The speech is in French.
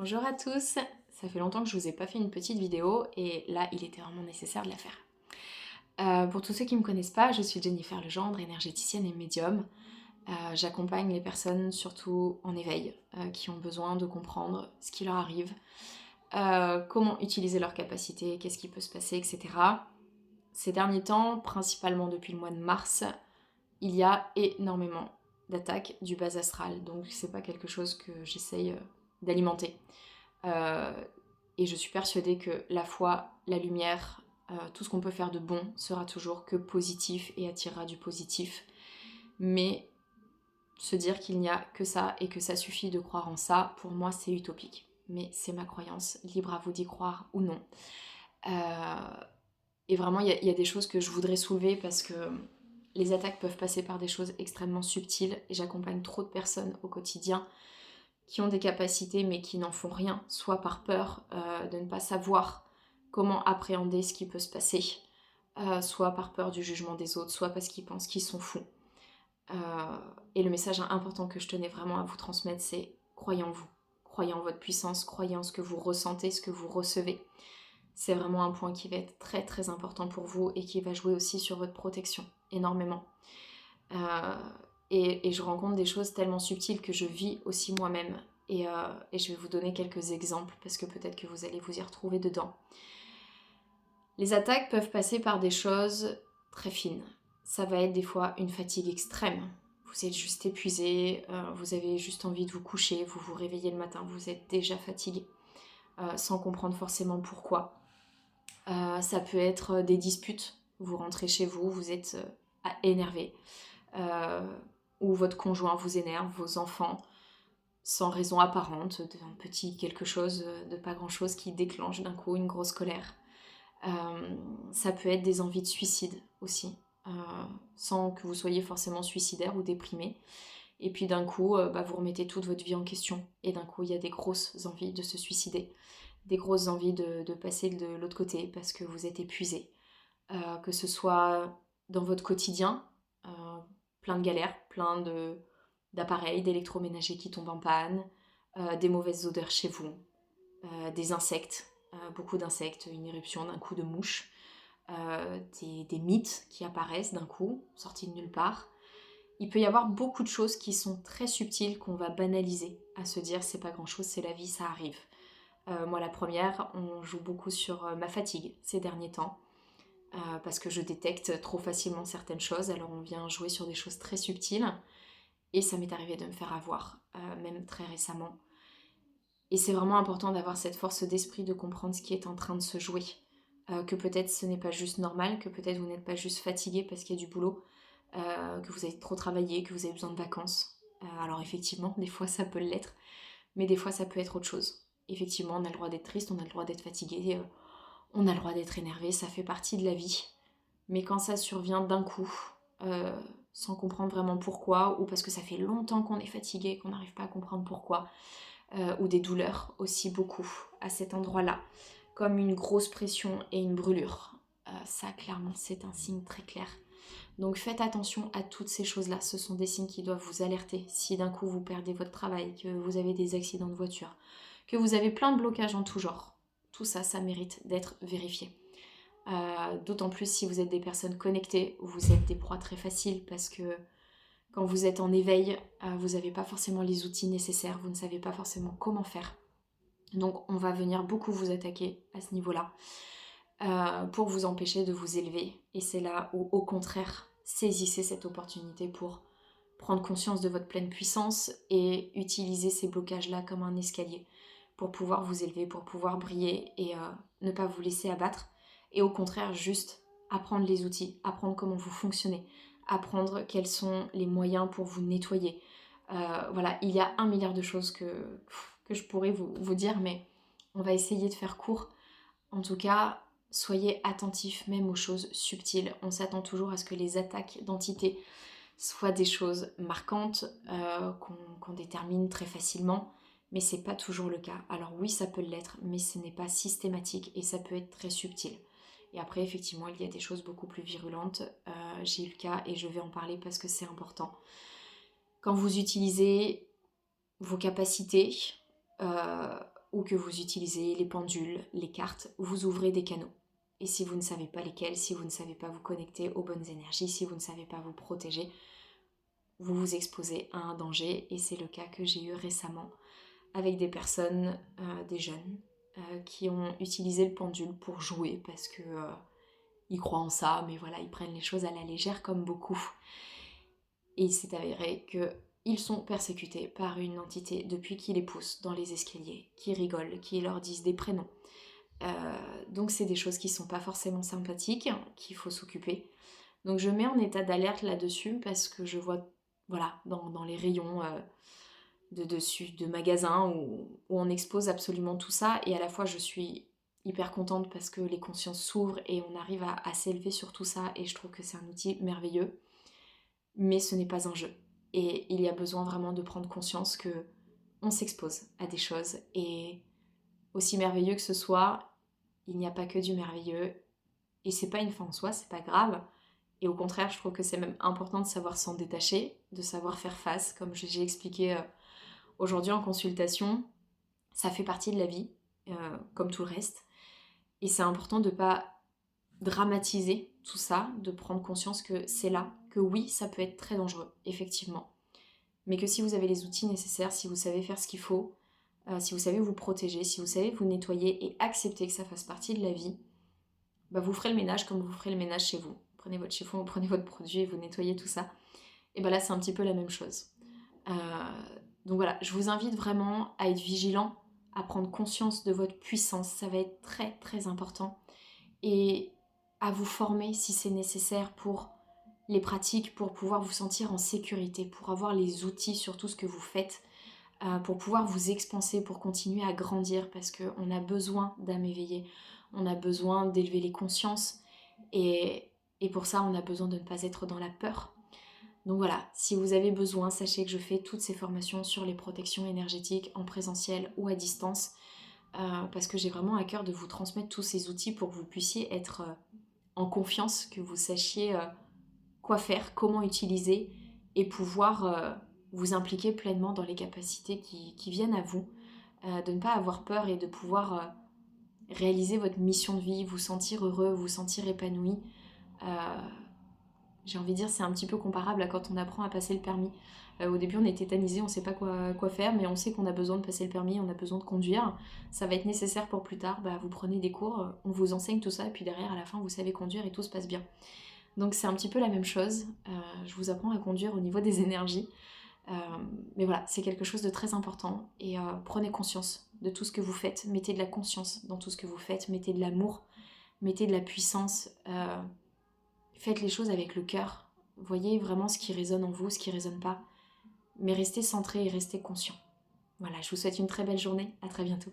Bonjour à tous, ça fait longtemps que je vous ai pas fait une petite vidéo et là il était vraiment nécessaire de la faire. Pour tous ceux qui me connaissent pas, je suis Jennifer Legendre, énergéticienne et médium. J'accompagne les personnes surtout en éveil, qui ont besoin de comprendre ce qui leur arrive, comment utiliser leurs capacités, qu'est-ce qui peut se passer, etc. Ces derniers temps, principalement depuis le mois de mars, il y a énormément d'attaques du bas astral, donc c'est pas quelque chose que j'essaye d'alimenter. Euh, et je suis persuadée que la foi, la lumière, tout ce qu'on peut faire de bon sera toujours que positif et attirera du positif. Mais se dire qu'il n'y a que ça et que ça suffit de croire en ça, pour moi c'est utopique. Mais c'est ma croyance, libre à vous d'y croire ou non. Et vraiment, il y a des choses que je voudrais soulever parce que les attaques peuvent passer par des choses extrêmement subtiles et j'accompagne trop de personnes au quotidien qui ont des capacités mais qui n'en font rien, soit par peur de ne pas savoir comment appréhender ce qui peut se passer, soit par peur du jugement des autres, soit parce qu'ils pensent qu'ils sont fous. Et le message important que je tenais vraiment à vous transmettre, c'est croyez en vous, croyez en votre puissance, croyez en ce que vous ressentez, ce que vous recevez. C'est vraiment un point qui va être très très important pour vous et qui va jouer aussi sur votre protection énormément. Euh, et je rencontre des choses tellement subtiles que je vis aussi moi-même. Et je vais vous donner quelques exemples parce que peut-être que vous allez vous y retrouver dedans. Les attaques peuvent passer par des choses très fines. Ça va être des fois une fatigue extrême. Vous êtes juste épuisé, vous avez juste envie de vous coucher, vous vous réveillez le matin, vous êtes déjà fatigué, sans comprendre forcément pourquoi. Ça peut être des disputes. Vous rentrez chez vous, vous êtes énervé. Euh, ou votre conjoint vous énerve, vos enfants, sans raison apparente, d'un petit quelque chose, de pas grand chose qui déclenche d'un coup une grosse colère. Ça peut être des envies de suicide aussi, euh, sans que vous soyez forcément suicidaire ou déprimé. Et puis d'un coup, vous remettez toute votre vie en question. Et d'un coup, il y a des grosses envies de se suicider, des grosses envies de passer de l'autre côté parce que vous êtes épuisé. Que ce soit dans votre quotidien, euh, plein de galères, d'appareils, d'électroménagers qui tombent en panne, des mauvaises odeurs chez vous, des insectes, beaucoup d'insectes, une éruption d'un coup de mouche, des mythes qui apparaissent d'un coup, sortis de nulle part. Il peut y avoir beaucoup de choses qui sont très subtiles qu'on va banaliser, à se dire c'est pas grand chose, c'est la vie, ça arrive. Moi la première, on joue beaucoup sur ma fatigue ces derniers temps. Parce que je détecte trop facilement certaines choses, alors on vient jouer sur des choses très subtiles, et ça m'est arrivé de me faire avoir, même très récemment. Et c'est vraiment important d'avoir cette force d'esprit de comprendre ce qui est en train de se jouer. Que peut-être ce n'est pas juste normal, que peut-être vous n'êtes pas juste fatigué parce qu'il y a du boulot, que vous avez trop travaillé, que vous avez besoin de vacances. Alors effectivement, des fois ça peut l'être, mais des fois ça peut être autre chose. Effectivement, on a le droit d'être triste, on a le droit d'être fatigué, on a le droit d'être énervé, ça fait partie de la vie. Mais quand ça survient d'un coup, euh, sans comprendre vraiment pourquoi, ou parce que ça fait longtemps qu'on est fatigué, qu'on n'arrive pas à comprendre pourquoi, ou des douleurs aussi beaucoup à cet endroit-là, comme une grosse pression et une brûlure. Ça, clairement, c'est un signe très clair. Donc faites attention à toutes ces choses-là. Ce sont des signes qui doivent vous alerter. Si d'un coup vous perdez votre travail, que vous avez des accidents de voiture, que vous avez plein de blocages en tout genre, tout ça, ça mérite d'être vérifié. D'autant plus si vous êtes des personnes connectées, vous êtes des proies très faciles parce que quand vous êtes en éveil, vous n'avez pas forcément les outils nécessaires, vous ne savez pas forcément comment faire. Donc on va venir beaucoup vous attaquer à ce niveau-là pour vous empêcher de vous élever. Et c'est là où au contraire, saisissez cette opportunité pour prendre conscience de votre pleine puissance et utiliser ces blocages-là comme un escalier pour pouvoir vous élever, pour pouvoir briller et ne pas vous laisser abattre. Et au contraire, juste apprendre les outils, apprendre comment vous fonctionnez, apprendre quels sont les moyens pour vous nettoyer. Voilà, il y a un milliard de choses que je pourrais vous dire, mais on va essayer de faire court. En tout cas, soyez attentifs même aux choses subtiles. On s'attend toujours à ce que les attaques d'entités soient des choses marquantes qu'on détermine très facilement, mais c'est pas toujours le cas. Alors oui, ça peut l'être, mais ce n'est pas systématique et ça peut être très subtil. Et après, effectivement, il y a des choses beaucoup plus virulentes. J'ai eu le cas et je vais en parler parce que c'est important. Quand vous utilisez vos capacités, euh, ou que vous utilisez les pendules, les cartes, vous ouvrez des canaux. Et si vous ne savez pas lesquels, si vous ne savez pas vous connecter aux bonnes énergies, si vous ne savez pas vous protéger, vous vous exposez à un danger. Et c'est le cas que j'ai eu récemment avec des personnes, des jeunes, qui ont utilisé le pendule pour jouer parce que ils croient en ça, mais voilà, ils prennent les choses à la légère comme beaucoup. Et il s'est avéré qu'ils sont persécutés par une entité depuis qu'ils les poussent dans les escaliers, qui rigolent, qui leur disent des prénoms. Donc c'est des choses qui sont pas forcément sympathiques, qu'il faut s'occuper. Donc je mets en état d'alerte là-dessus parce que je vois, voilà, dans les rayons de magasins où on expose absolument tout ça, et à la fois je suis hyper contente parce que les consciences s'ouvrent et on arrive à s'élever sur tout ça, et je trouve que c'est un outil merveilleux, mais ce n'est pas un jeu. Et il y a besoin vraiment de prendre conscience que on s'expose à des choses, et aussi merveilleux que ce soit, il n'y a pas que du merveilleux, et c'est pas une fin en soi, c'est pas grave. Et au contraire, je trouve que c'est même important de savoir s'en détacher, de savoir faire face, comme j'ai expliqué aujourd'hui en consultation. Ça fait partie de la vie, comme tout le reste. Et c'est important de ne pas dramatiser tout ça, de prendre conscience que c'est là, que oui, ça peut être très dangereux, effectivement. Mais que si vous avez les outils nécessaires, si vous savez faire ce qu'il faut, si vous savez vous protéger, si vous savez vous nettoyer et accepter que ça fasse partie de la vie, bah vous ferez le ménage comme vous ferez le ménage chez vous. Prenez votre chiffon, vous prenez votre produit et vous nettoyez tout ça. Et bah là, c'est un petit peu la même chose. Euh, donc voilà, je vous invite vraiment à être vigilant, à prendre conscience de votre puissance. Ça va être très très important. Et à vous former si c'est nécessaire pour les pratiques, pour pouvoir vous sentir en sécurité, pour avoir les outils sur tout ce que vous faites, pour pouvoir vous expanser, pour continuer à grandir, parce qu'on a besoin d'âme éveillée, on a besoin d'élever les consciences, et pour ça on a besoin de ne pas être dans la peur. Donc voilà, si vous avez besoin, sachez que je fais toutes ces formations sur les protections énergétiques en présentiel ou à distance, parce que j'ai vraiment à cœur de vous transmettre tous ces outils pour que vous puissiez être en confiance, que vous sachiez quoi faire, comment utiliser, et pouvoir vous impliquer pleinement dans les capacités qui viennent à vous, de ne pas avoir peur et de pouvoir réaliser votre mission de vie, vous sentir heureux, vous sentir épanoui. Euh, j'ai envie de dire, c'est un petit peu comparable à quand on apprend à passer le permis. Au début, on est tétanisé, on ne sait pas quoi faire, mais on sait qu'on a besoin de passer le permis, on a besoin de conduire. Ça va être nécessaire pour plus tard. Bah, vous prenez des cours, on vous enseigne tout ça, et puis derrière, à la fin, vous savez conduire et tout se passe bien. Donc c'est un petit peu la même chose. Je vous apprends à conduire au niveau des énergies. Mais voilà, c'est quelque chose de très important. Et prenez conscience de tout ce que vous faites. Mettez de la conscience dans tout ce que vous faites. Mettez de l'amour, mettez de la puissance. Faites les choses avec le cœur. Voyez vraiment ce qui résonne en vous, ce qui ne résonne pas. Mais restez centré et restez conscient. Voilà, je vous souhaite une très belle journée. À très bientôt.